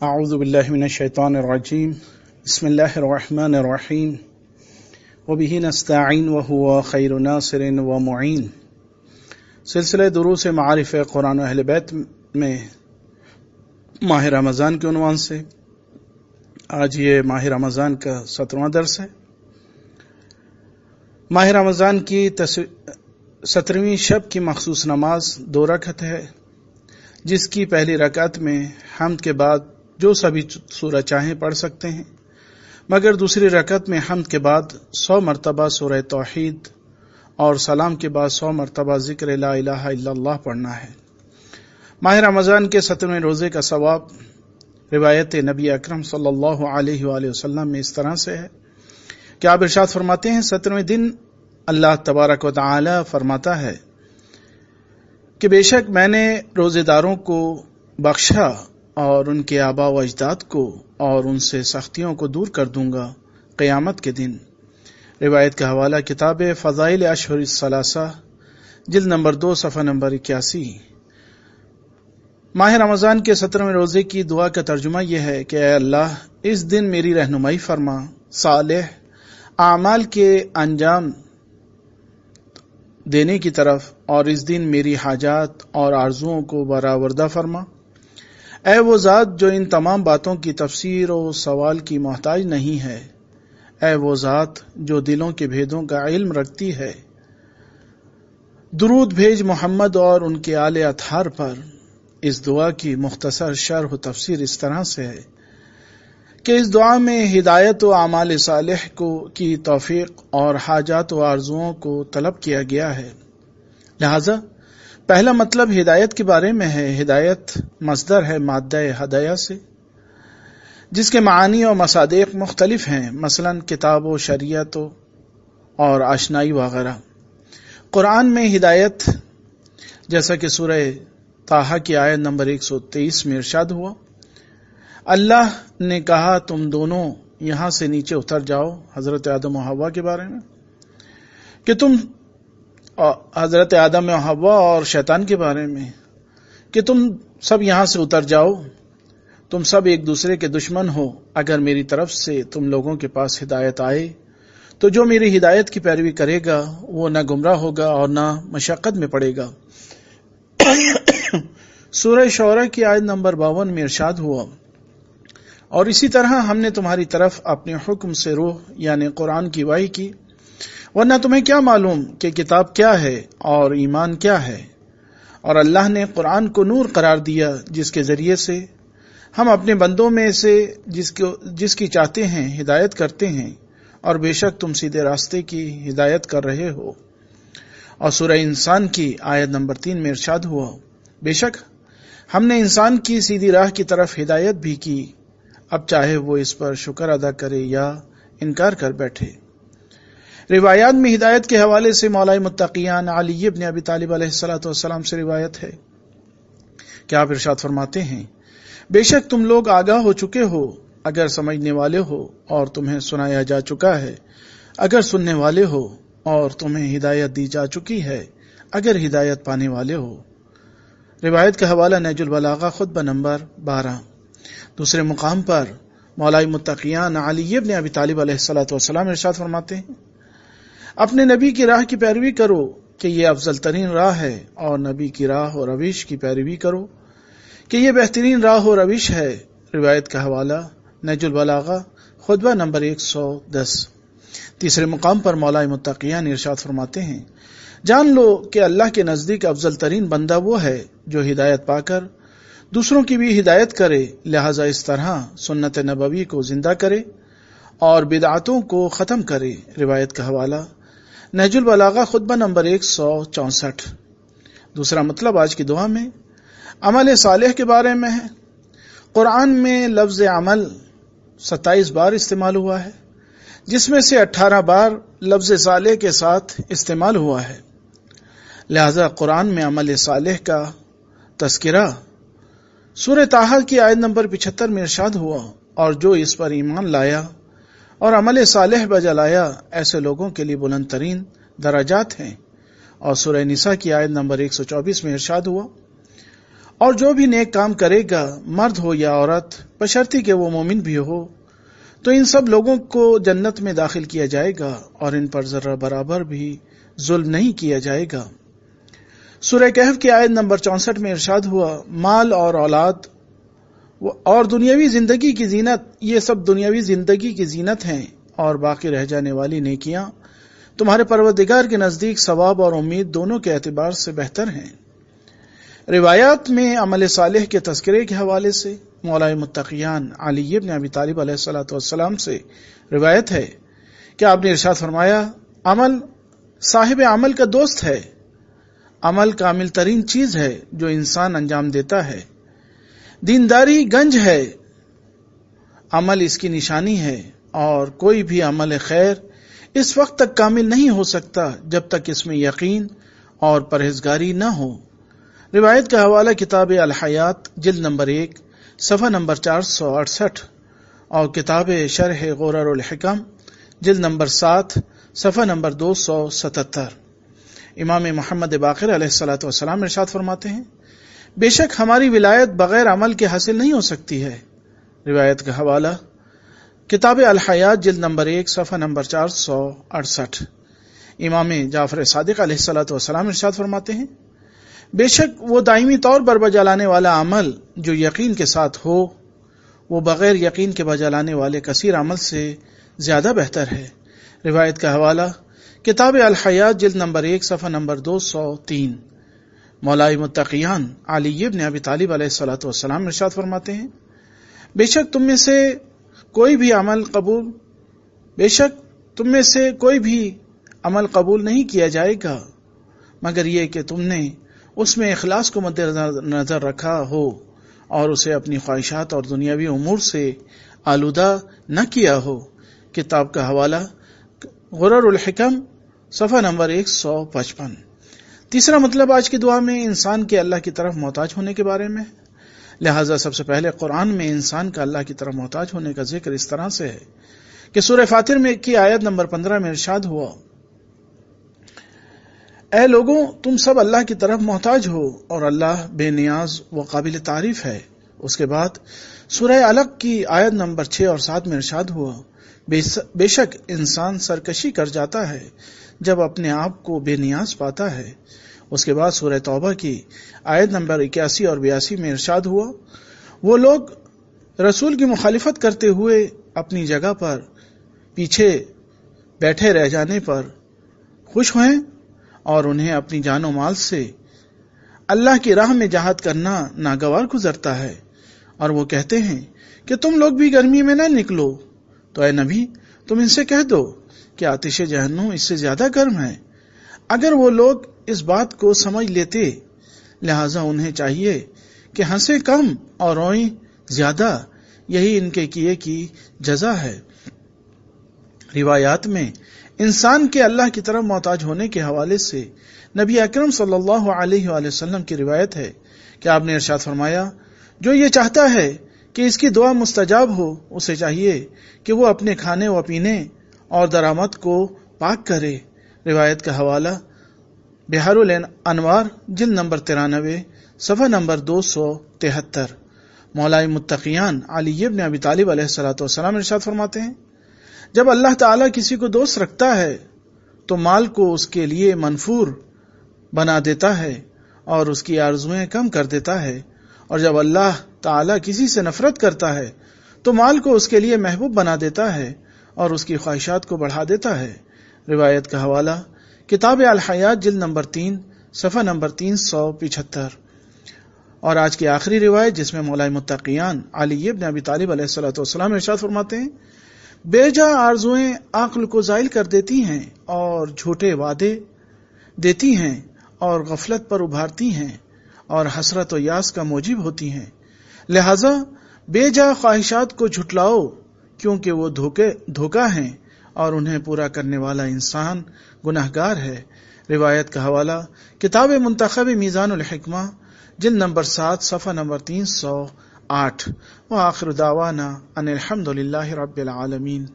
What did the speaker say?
اعوذ باللہ من الشیطان الرجیم بسم اللہ الرحمن الرحیم وبہ نستعین وہو خیر ناصر ومعین۔ سلسلہ دروس معارف قرآن و اہل بیت میں ماہ رمضان کے عنوان سے آج یہ ماہ رمضان کا 17واں درس ہے۔ ماہ رمضان کی 17ویں شب کی مخصوص نماز 2 رکعت ہے، جس کی پہلی رکعت میں حمد کے بعد جو سبھی سورہ چاہیں پڑھ سکتے ہیں، مگر دوسری رکعت میں حمد کے بعد 100 مرتبہ سورہ توحید اور سلام کے بعد 100 مرتبہ ذکر لا الہ الا اللہ پڑھنا ہے۔ ماہ رمضان کے 17ویں روزے کا ثواب روایت نبی اکرم صلی اللہ علیہ وآلہ وسلم میں اس طرح سے ہے کہ آپ ارشاد فرماتے ہیں، 17ویں دن اللہ تبارک و تعالی فرماتا ہے کہ بے شک میں نے روزے داروں کو بخشا اور ان کے آباء و اجداد کو اور ان سے سختیوں کو دور کر دوں گا قیامت کے دن۔ روایت کا حوالہ کتاب فضائل اشہر الثلاثہ جلد نمبر 2 صفحہ نمبر 81۔ ماہ رمضان کے 17ویں روزے کی دعا کا ترجمہ یہ ہے کہ اے اللہ، اس دن میری رہنمائی فرما، صالح اعمال کے انجام دینے کی طرف، اور اس دن میری حاجات اور آرزوؤں کو برآوردہ فرما۔ اے وہ ذات جو ان تمام باتوں کی تفسیر و سوال کی محتاج نہیں ہے، اے وہ ذات جو دلوں کے بھیدوں کا علم رکھتی ہے، درود بھیج محمد اور ان کے آل اطہار پر۔ اس دعا کی مختصر شرح و تفسیر اس طرح سے ہے کہ اس دعا میں ہدایت و اعمال صالح کی توفیق اور حاجات و آرزوؤں کو طلب کیا گیا ہے۔ لہذا پہلا مطلب ہدایت کے بارے میں ہے۔ ہدایت مصدر ہے مادہ ہدایہ سے، جس کے معانی و مصادیق مختلف ہیں، مثلا کتاب و شریعت اور آشنائی وغیرہ۔ قرآن میں ہدایت جیسا کہ سورہ طٰہٰ کی آیت نمبر 123 میں ارشاد ہوا، اللہ نے کہا تم دونوں یہاں سے نیچے اتر جاؤ، حضرت آدم و حوا کے بارے میں، کہ تم حضرت آدم و حوا اور شیطان کے بارے میں کہ تم سب یہاں سے اتر جاؤ، تم سب ایک دوسرے کے دشمن ہو۔ اگر میری طرف سے تم لوگوں کے پاس ہدایت آئے تو جو میری ہدایت کی پیروی کرے گا وہ نہ گمراہ ہوگا اور نہ مشقت میں پڑے گا۔ سورہ شعراء کی آیت نمبر 52 میں ارشاد ہوا، اور اسی طرح ہم نے تمہاری طرف اپنے حکم سے روح یعنی قرآن کی وحی کی، ورنہ تمہیں کیا معلوم کہ کتاب کیا ہے اور ایمان کیا ہے۔ اور اللہ نے قرآن کو نور قرار دیا، جس کے ذریعے سے ہم اپنے بندوں میں سے جس کی چاہتے ہیں ہدایت کرتے ہیں، اور بے شک تم سیدھے راستے کی ہدایت کر رہے ہو۔ اور سورہ انسان کی آیت نمبر 3 میں ارشاد ہوا، بے شک ہم نے انسان کی سیدھی راہ کی طرف ہدایت بھی کی، اب چاہے وہ اس پر شکر ادا کرے یا انکار کر بیٹھے۔ روایات میں ہدایت کے حوالے سے مولا متقیان علی ابن ابی طالب علیہ السلام سے روایت ہے کہ آپ ارشاد فرماتے ہیں، بے شک تم لوگ آگاہ ہو چکے ہو اگر سمجھنے والے ہو، اور تمہیں سنایا جا چکا ہے اگر سننے والے ہو، اور تمہیں ہدایت دی جا چکی ہے اگر ہدایت پانے والے ہو۔ روایت کا حوالہ نہج البلاغہ خطبہ نمبر 12۔ دوسرے مقام پر مولا متقیان علی ابن ابی طالب علیہ السلام ارشاد فرماتے ہیں، اپنے نبی کی راہ کی پیروی کرو کہ یہ افضل ترین راہ ہے، اور نبی کی راہ و روش کی پیروی کرو کہ یہ بہترین راہ و روش ہے۔ روایت کا حوالہ نہج البلاغہ خطبہ نمبر 110۔ تیسرے مقام پر مولا متقیان ارشاد فرماتے ہیں، جان لو کہ اللہ کے نزدیک افضل ترین بندہ وہ ہے جو ہدایت پا کر دوسروں کی بھی ہدایت کرے، لہذا اس طرح سنت نبوی کو زندہ کرے اور بدعتوں کو ختم کرے۔ روایت کا حوالہ نہج البلاغہ خطبہ نمبر 164۔ دوسرا مطلب آج کی دعا میں عمل صالح کے بارے میں ہے۔ قرآن میں لفظ عمل 27 بار استعمال ہوا ہے، جس میں سے 18 بار لفظ صالح کے ساتھ استعمال ہوا ہے، لہذا قرآن میں عمل صالح کا تذکرہ سورہ طٰہٰ کی آیت نمبر 75 میں ارشاد ہوا، اور جو اس پر ایمان لایا اور عمل صالح بجا لایا ایسے لوگوں کے لیے بلند ترین درجات ہیں۔ اور سورہ نساء کی آیت نمبر 124 میں ارشاد ہوا، اور جو بھی نیک کام کرے گا مرد ہو یا عورت بشرطی کہ وہ مومن بھی ہو تو ان سب لوگوں کو جنت میں داخل کیا جائے گا اور ان پر ذرہ برابر بھی ظلم نہیں کیا جائے گا۔ سورہ کہف کی آیت نمبر 64 میں ارشاد ہوا، مال اور اولاد اور دنیاوی زندگی کی زینت، یہ سب دنیاوی زندگی کی زینت ہیں اور باقی رہ جانے والی نیکیاں تمہارے پروردگار کے نزدیک ثواب اور امید دونوں کے اعتبار سے بہتر ہیں۔ روایات میں عمل صالح کے تذکرے کے حوالے سے مولا متقیان علی بن ابی طالب علیہ الصلوۃ والسلام سے روایت ہے کہ آپ نے ارشاد فرمایا، عمل صاحب عمل کا دوست ہے، عمل کامل ترین چیز ہے جو انسان انجام دیتا ہے، دینداری گنج ہے، عمل اس کی نشانی ہے، اور کوئی بھی عمل خیر اس وقت تک کامل نہیں ہو سکتا جب تک اس میں یقین اور پرہیزگاری نہ ہو۔ روایت کا حوالہ کتاب الحیات جلد نمبر 1 صفحہ نمبر 468 اور کتاب شرح غرر الحکم جلد نمبر 7 صفحہ نمبر 277۔ امام محمد باقر علیہ الصلوۃ والسلام ارشاد فرماتے ہیں، بے شک ہماری ولایت بغیر عمل کے حاصل نہیں ہو سکتی ہے۔ روایت کا حوالہ کتاب الحیات جلد نمبر 1 صفحہ نمبر 468۔ امام جعفر صادق علیہ الصلوۃ والسلام ارشاد فرماتے ہیں، بے شک وہ دائمی طور پر بجا لانے والا عمل جو یقین کے ساتھ ہو وہ بغیر یقین کے بجا لانے والے کثیر عمل سے زیادہ بہتر ہے۔ روایت کا حوالہ کتاب الحیات جلد نمبر 1 صفحہ نمبر 203۔ مولا متقیان علی بن ابی طالب علیہ الصلوۃ والسلام ارشاد فرماتے ہیں، بے شک تم میں سے کوئی بھی عمل قبول نہیں کیا جائے گا مگر یہ کہ تم نے اس میں اخلاص کو مد نظر رکھا ہو اور اسے اپنی خواہشات اور دنیاوی امور سے آلودہ نہ کیا ہو۔ کتاب کا حوالہ غرر الحکم صفحہ نمبر 155۔ تیسرا مطلب آج کی دعا میں انسان کے اللہ کی طرف محتاج ہونے کے بارے میں، لہٰذا سب سے پہلے قرآن میں انسان کا اللہ کی طرف محتاج ہونے کا ذکر اس طرح سے ہے کہ سورہ فاطر میں کی آیت نمبر 15 میں ارشاد ہوا، اے لوگوں تم سب اللہ کی طرف محتاج ہو اور اللہ بے نیاز و قابل تعریف ہے۔ اس کے بعد سورہ علق کی آیت نمبر 6 اور 7 میں ارشاد ہوا، بے شک انسان سرکشی کر جاتا ہے جب اپنے آپ کو بے نیاز پاتا ہے۔ اس کے بعد سورہ توبہ کی آیت نمبر 81 اور 82 میں ارشاد ہوا، وہ لوگ رسول کی مخالفت کرتے ہوئے اپنی جگہ پر پیچھے بیٹھے رہ جانے پر خوش ہوئیں اور انہیں اپنی جان و مال سے اللہ کی راہ میں جہاد کرنا ناگوار گزرتا ہے، اور وہ کہتے ہیں کہ تم لوگ بھی گرمی میں نہ نکلو، تو اے نبی تم ان سے کہہ دو کہ آتش جہنم اس سے زیادہ گرم ہے۔ اگر وہ لوگ اس بات کو سمجھ لیتے، لہذا انہیں چاہیے کہ ہنسیں کم اور روئیں زیادہ، یہی ان کے کیے کی جزا ہے۔ روایات میں انسان کے اللہ کی طرف محتاج ہونے کے حوالے سے نبی اکرم صلی اللہ علیہ وآلہ وسلم کی روایت ہے کہ آپ نے ارشاد فرمایا، جو یہ چاہتا ہے کہ اس کی دعا مستجاب ہو اسے چاہیے کہ وہ اپنے کھانے و پینے اور درآمد کو پاک کرے۔ روایت کا حوالہ بحار الانوار جلد نمبر 93 صفحہ نمبر 273۔ مولا متقیان علی بن ابی طالب علیہ الصلوۃ والسلام ارشاد فرماتے ہیں، جب اللہ تعالیٰ کسی کو دوست رکھتا ہے تو مال کو اس کے لیے منفور بنا دیتا ہے اور اس کی آرزوئیں کم کر دیتا ہے، اور جب اللہ تعالیٰ کسی سے نفرت کرتا ہے تو مال کو اس کے لیے محبوب بنا دیتا ہے اور اس کی خواہشات کو بڑھا دیتا ہے۔ روایت کا حوالہ کتاب الحیات جلد نمبر 3 صفحہ نمبر 375۔ اور آج کی آخری روایت جس میں مولا متقیان علی بن ابی طالب علیہ الصلوۃ والسلام ارشاد فرماتے ہیں، بے جا آرزوئیں عقل کو زائل کر دیتی ہیں اور جھوٹے وعدے دیتی ہیں اور غفلت پر ابھارتی ہیں اور حسرت و یاس کا موجب ہوتی ہیں، لہذا بے جا خواہشات کو جھٹلاؤ کیونکہ وہ دھوکہ ہیں اور انہیں پورا کرنے والا انسان گناہگار ہے۔ روایت کا حوالہ کتاب منتخب میزان الحکمہ جلد نمبر 7 صفحہ نمبر 308۔ وآخر دعوانا ان الحمد للہ رب العالمین۔